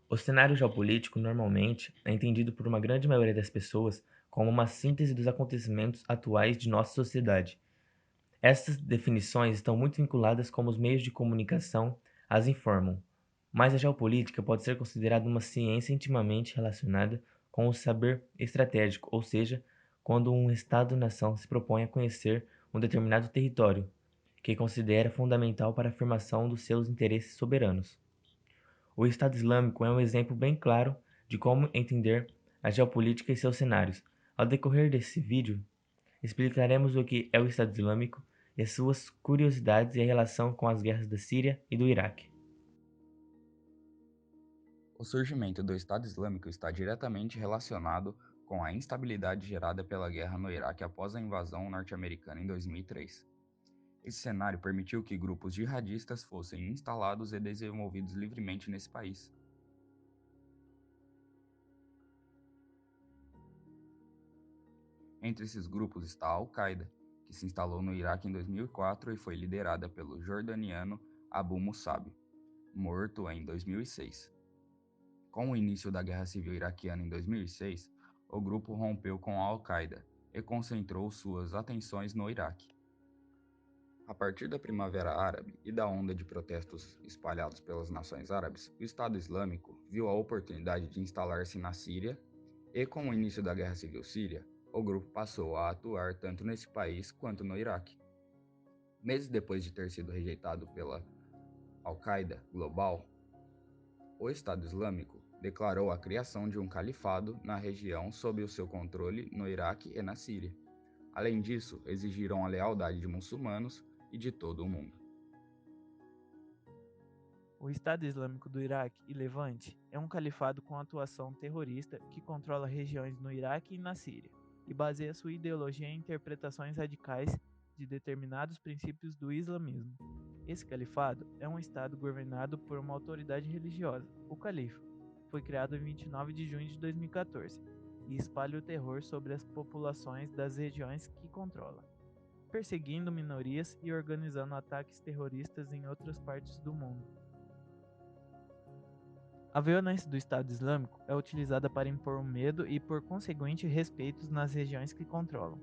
O cenário geopolítico normalmente é entendido por uma grande maioria das pessoas como uma síntese dos acontecimentos atuais de nossa sociedade. Essas definições estão muito vinculadas como os meios de comunicação as informam, mas a geopolítica pode ser considerada uma ciência intimamente relacionada com o saber estratégico, ou seja, quando um Estado-nação se propõe a conhecer um determinado território, que considera fundamental para a afirmação dos seus interesses soberanos. O Estado Islâmico é um exemplo bem claro de como entender a geopolítica e seus cenários. Ao decorrer desse vídeo, explicaremos o que é o Estado Islâmico e as suas curiosidades e a relação com as guerras da Síria e do Iraque. O surgimento do Estado Islâmico está diretamente relacionado com a instabilidade gerada pela guerra no Iraque após a invasão norte-americana em 2003. Esse cenário permitiu que grupos jihadistas fossem instalados e desenvolvidos livremente nesse país. Entre esses grupos está a Al-Qaeda, que se instalou no Iraque em 2004 e foi liderada pelo jordaniano Abu Musab, morto em 2006. Com o início da Guerra Civil Iraquiana em 2006, o grupo rompeu com a Al-Qaeda e concentrou suas atenções no Iraque. A partir da Primavera Árabe e da onda de protestos espalhados pelas nações árabes, o Estado Islâmico viu a oportunidade de instalar-se na Síria e, com o início da Guerra Civil Síria, o grupo passou a atuar tanto nesse país quanto no Iraque. Meses depois de ter sido rejeitado pela Al-Qaeda global, o Estado Islâmico declarou a criação de um califado na região sob o seu controle no Iraque e na Síria. Além disso, exigiram a lealdade de muçulmanos e de todo o mundo. O Estado Islâmico do Iraque e Levante é um califado com atuação terrorista que controla regiões no Iraque e na Síria, e baseia sua ideologia em interpretações radicais de determinados princípios do islamismo. Esse califado é um estado governado por uma autoridade religiosa, o califa. Foi criado em 29 de junho de 2014 e espalha o terror sobre as populações das regiões que controla, perseguindo minorias e organizando ataques terroristas em outras partes do mundo. A violência do Estado Islâmico é utilizada para impor o medo e, por conseguinte, respeitos nas regiões que controlam.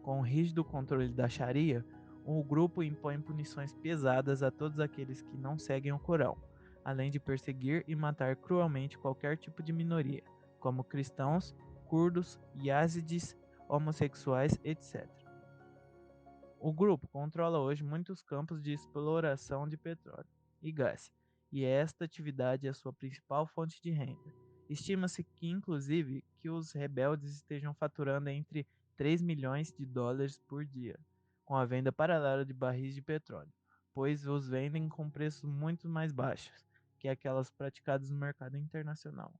Com o rígido controle da Sharia, o grupo impõe punições pesadas a todos aqueles que não seguem o Corão, além de perseguir e matar cruelmente qualquer tipo de minoria, como cristãos, curdos, yazidis, homossexuais, etc. O grupo controla hoje muitos campos de exploração de petróleo e gás, e esta atividade é a sua principal fonte de renda. Estima-se que, inclusive, que os rebeldes estejam faturando entre 3 milhões de dólares por dia, com a venda paralela de barris de petróleo, pois os vendem com preços muito mais baixos que aquelas praticadas no mercado internacional.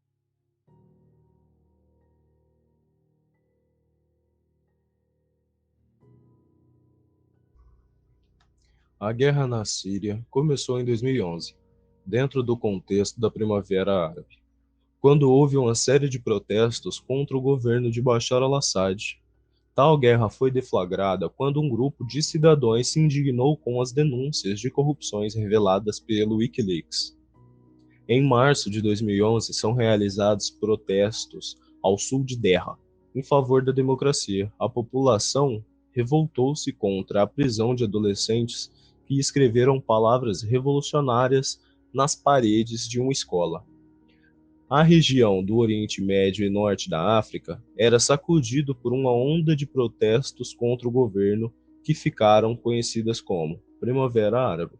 A guerra na Síria começou em 2011, dentro do contexto da Primavera Árabe, quando houve uma série de protestos contra o governo de Bashar al-Assad. Tal guerra foi deflagrada quando um grupo de cidadãos se indignou com as denúncias de corrupções reveladas pelo Wikileaks. Em março de 2011, são realizados protestos ao sul de Derra, em favor da democracia. A população revoltou-se contra a prisão de adolescentes que escreveram palavras revolucionárias nas paredes de uma escola. A região do Oriente Médio e Norte da África era sacudido por uma onda de protestos contra o governo que ficaram conhecidas como Primavera Árabe.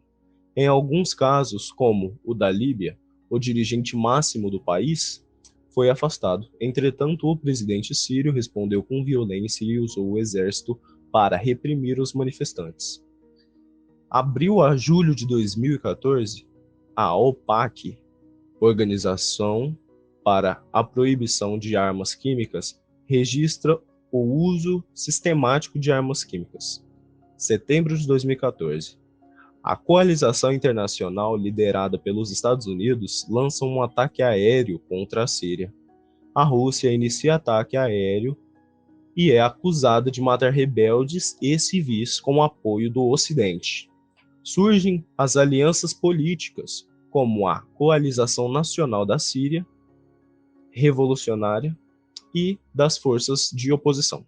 Em alguns casos, como o da Líbia, o dirigente máximo do país foi afastado. Entretanto, o presidente sírio respondeu com violência e usou o exército para reprimir os manifestantes. Abril a julho de 2014, a OPAC, Organização para a Proibição de Armas Químicas, registra o uso sistemático de armas químicas. Setembro de 2014, a coalização internacional liderada pelos Estados Unidos lança um ataque aéreo contra a Síria. A Rússia inicia ataque aéreo e é acusada de matar rebeldes e civis com apoio do Ocidente. Surgem as alianças políticas. como a Coalização Nacional da Síria Revolucionária e das forças de oposição.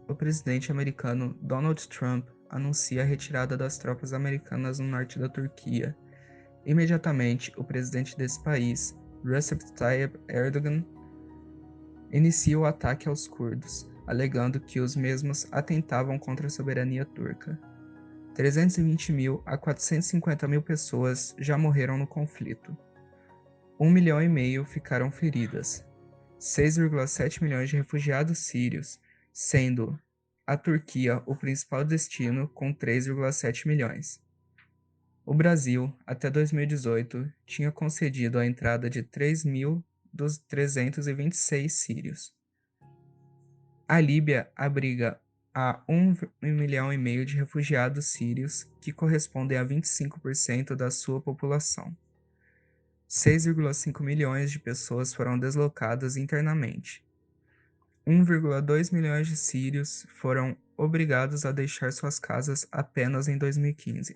O presidente americano Donald Trump anuncia a retirada das tropas americanas no norte da Turquia. Imediatamente, o presidente desse país, Recep Tayyip Erdogan, inicia o ataque aos curdos, alegando que os mesmos atentavam contra a soberania turca. 320 mil a 450 mil pessoas já morreram no conflito. 1,5 milhão ficaram feridas. 6,7 milhões de refugiados sírios, sendo a Turquia o principal destino com 3,7 milhões. O Brasil, até 2018, tinha concedido a entrada de 3.000 dos 326 sírios. A Líbia abriga a 1,5 milhão de refugiados sírios, que correspondem a 25% da sua população. 6,5 milhões de pessoas foram deslocadas internamente. 1,2 milhões de sírios foram obrigados a deixar suas casas apenas em 2015.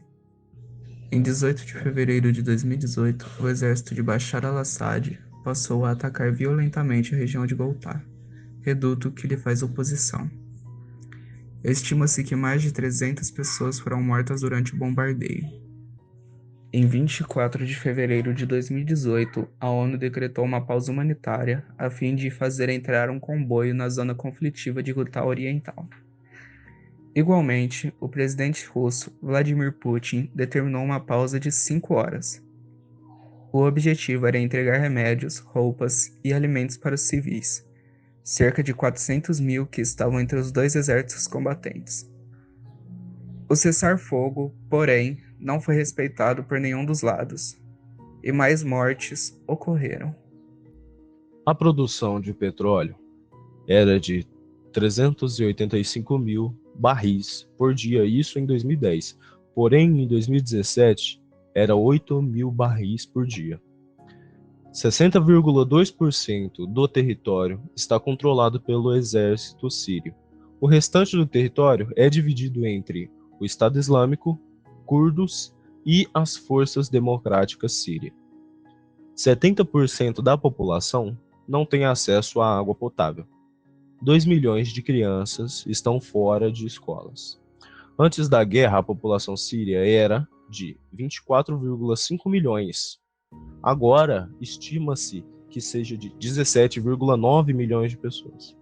Em 18 de fevereiro de 2018, o exército de Bashar al-Assad passou a atacar violentamente a região de Ghouta, reduto que lhe faz oposição. Estima-se que mais de 300 pessoas foram mortas durante o bombardeio. Em 24 de fevereiro de 2018, a ONU decretou uma pausa humanitária a fim de fazer entrar um comboio na zona conflitiva de Ghouta Oriental. Igualmente, o presidente russo Vladimir Putin determinou uma pausa de 5 horas. O objetivo era entregar remédios, roupas e alimentos para os civis, cerca de 400 mil que estavam entre os dois exércitos combatentes. O cessar-fogo, porém, não foi respeitado por nenhum dos lados, e mais mortes ocorreram. A produção de petróleo era de 385 mil barris por dia, isso em 2010. Porém, em 2017, era 8 mil barris por dia. 60,2% do território está controlado pelo exército sírio. O restante do território é dividido entre o Estado Islâmico, curdos e as Forças Democráticas Sírias. 70% da população não tem acesso à água potável. 2 milhões de crianças estão fora de escolas. Antes da guerra, a população síria era de 24,5 milhões. Agora, estima-se que seja de 17,9 milhões de pessoas.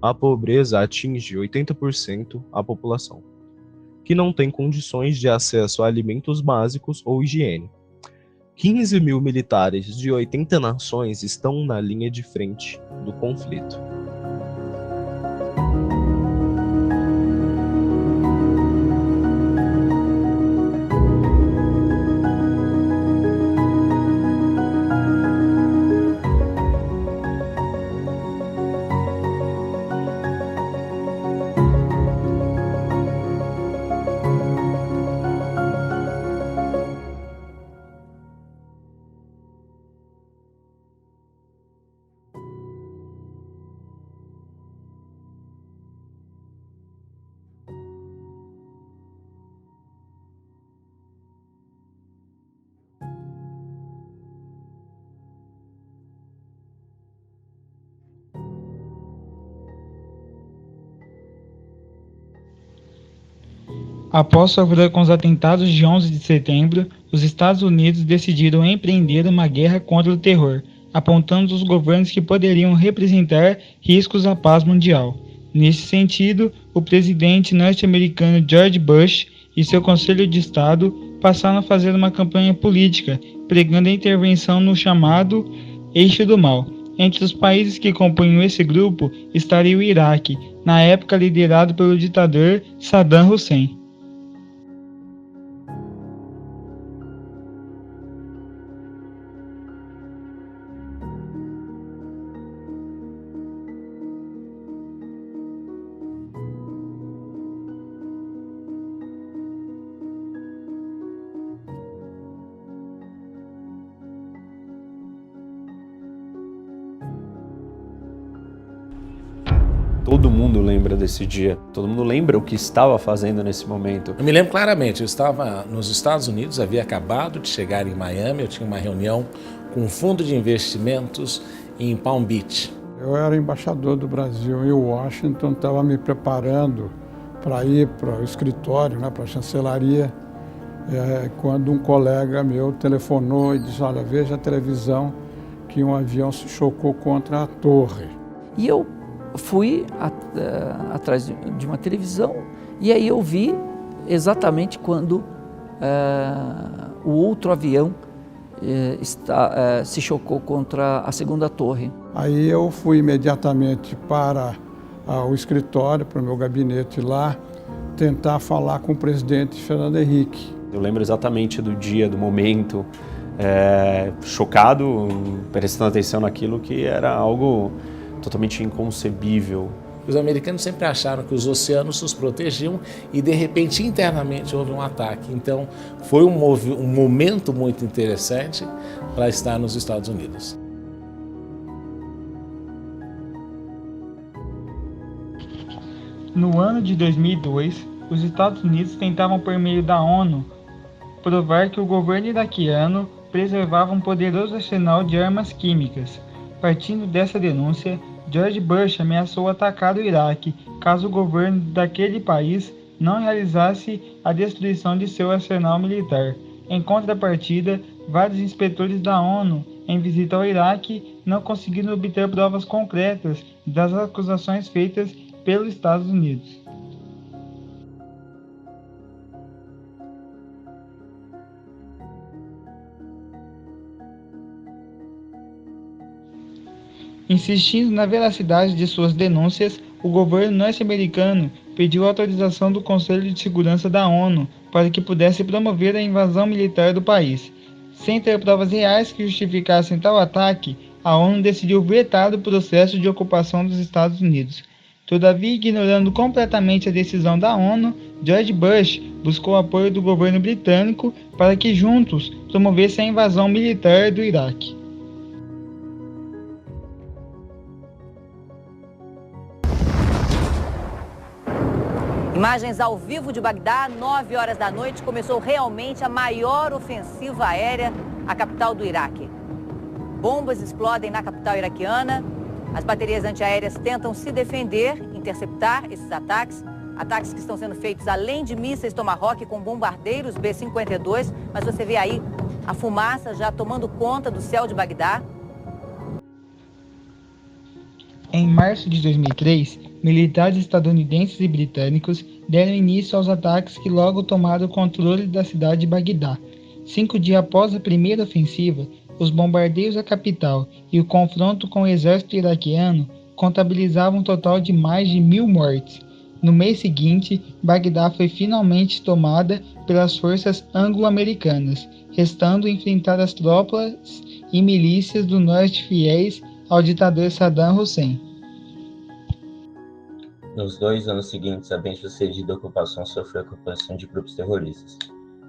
A pobreza atinge 80% da população, que não tem condições de acesso a alimentos básicos ou higiene. 15 mil militares de 80 nações estão na linha de frente do conflito. Após sofrer com os atentados de 11 de setembro, os Estados Unidos decidiram empreender uma guerra contra o terror, apontando os governos que poderiam representar riscos à paz mundial. Nesse sentido, o presidente norte-americano George Bush e seu Conselho de Estado passaram a fazer uma campanha política, pregando a intervenção no chamado Eixo do Mal. Entre os países que compunham esse grupo estaria o Iraque, na época liderado pelo ditador Saddam Hussein. Todo mundo lembra desse dia, todo mundo lembra o que estava fazendo nesse momento. Eu me lembro claramente, eu estava nos Estados Unidos, havia acabado de chegar em Miami, eu tinha uma reunião com um fundo de investimentos em Palm Beach. Eu era embaixador do Brasil em Washington, estava me preparando para ir para o escritório, para a chancelaria, quando um colega meu telefonou e disse: olha, veja a televisão que um avião se chocou contra a torre. E eu fui atrás de uma televisão e aí eu vi exatamente quando o outro avião se chocou contra a segunda torre. Aí eu fui imediatamente para o escritório, para o meu gabinete lá, tentar falar com o presidente Fernando Henrique. Eu lembro exatamente do dia, do momento, chocado, prestando atenção naquilo que era algo totalmente inconcebível. Os americanos sempre acharam que os oceanos os protegiam e, de repente, internamente houve um ataque. Então, foi um momento muito interessante para estar nos Estados Unidos. No ano de 2002, os Estados Unidos tentavam, por meio da ONU, provar que o governo iraquiano preservava um poderoso arsenal de armas químicas. Partindo dessa denúncia, George Bush ameaçou atacar o Iraque caso o governo daquele país não realizasse a destruição de seu arsenal militar. Em contrapartida, vários inspetores da ONU em visita ao Iraque não conseguiram obter provas concretas das acusações feitas pelos Estados Unidos. Insistindo na veracidade de suas denúncias, o governo norte-americano pediu autorização do Conselho de Segurança da ONU para que pudesse promover a invasão militar do país. Sem ter provas reais que justificassem tal ataque, a ONU decidiu vetar o processo de ocupação dos Estados Unidos. Todavia, ignorando completamente a decisão da ONU, George Bush buscou o apoio do governo britânico para que juntos promovessem a invasão militar do Iraque. Imagens ao vivo de Bagdá, 9 horas da noite, começou realmente a maior ofensiva aérea à capital do Iraque. Bombas explodem na capital iraquiana, as baterias antiaéreas tentam se defender, interceptar esses ataques. Ataques que estão sendo feitos além de mísseis Tomahawk com bombardeiros B-52, mas você vê aí a fumaça já tomando conta do céu de Bagdá. Em março de 2003, militares estadunidenses e britânicos deram início aos ataques que logo tomaram o controle da cidade de Bagdá. 5 dias após a primeira ofensiva, os bombardeios à capital e o confronto com o exército iraquiano contabilizavam um total de mais de 1.000 mortes. No mês seguinte, Bagdá foi finalmente tomada pelas forças anglo-americanas, restando enfrentar as tropas e milícias do norte fiéis ao ditador Saddam Hussein. Nos 2 anos seguintes, a bem-sucedida ocupação sofreu a composição de grupos terroristas.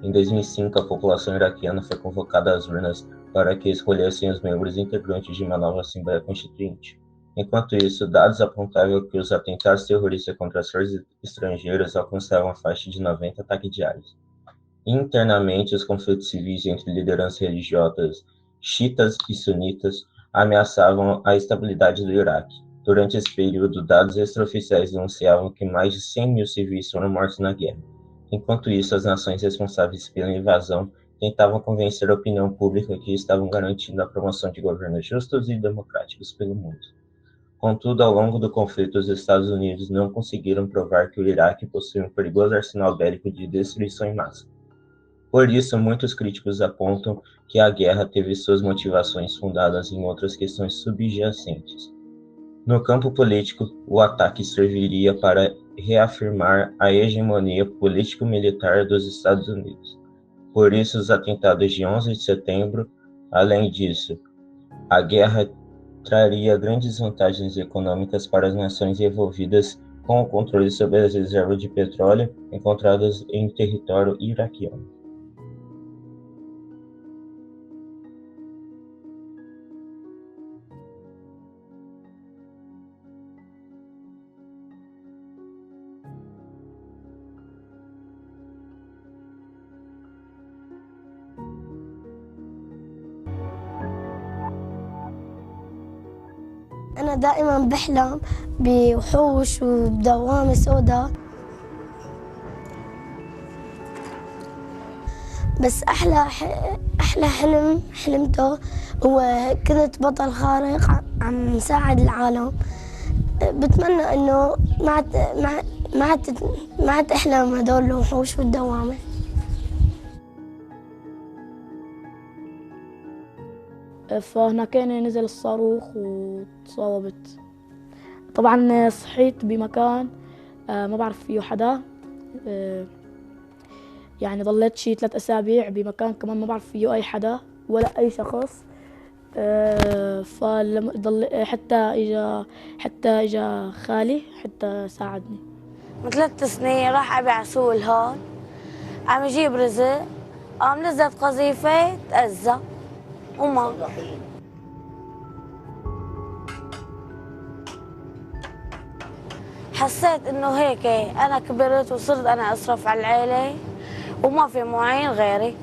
Em 2005, a população iraquiana foi convocada às urnas para que escolhessem os membros integrantes de uma nova Assembleia Constituinte. Enquanto isso, dados apontavam que os atentados terroristas contra as forças estrangeiras alcançavam a faixa de 90 ataques diários. Internamente, os conflitos civis entre lideranças religiosas xiitas e sunitas ameaçavam a estabilidade do Iraque. Durante esse período, dados extraoficiais denunciavam que mais de 100.000 civis foram mortos na guerra. Enquanto isso, as nações responsáveis pela invasão tentavam convencer a opinião pública que estavam garantindo a promoção de governos justos e democráticos pelo mundo. Contudo, ao longo do conflito, os Estados Unidos não conseguiram provar que o Iraque possui um perigoso arsenal bélico de destruição em massa. Por isso, muitos críticos apontam que a guerra teve suas motivações fundadas em outras questões subjacentes. No campo político, o ataque serviria para reafirmar a hegemonia político-militar dos Estados Unidos. Por isso, os atentados de 11 de setembro, além disso, a guerra traria grandes vantagens econômicas para as nações envolvidas com o controle sobre as reservas de petróleo encontradas em território iraquiano. أنا دائما بحلم بوحوش وبدوامة سوداء، بس أحلى حلم حلمته هو كنت بطل خارق عم ساعد العالم. بتمنى إنه ما تحلم هدول الوحوش والدوامة. فهناك نزل الصاروخ وتصابت. طبعا صحيت بمكان ما بعرف فيه حدا، يعني ضليت شي 3 أسابيع بمكان كمان ما بعرف فيه أي حدا ولا أي شخص. حتى إجا خالي حتى ساعدني. من 3 سنين راح أبي على سوق الهون عم يجيب رزق، قام نزلت قذيفة تأذى وما حسيت إنه هيك أنا كبرت وصرت أنا أصرف على العيلة وما في معين غيري.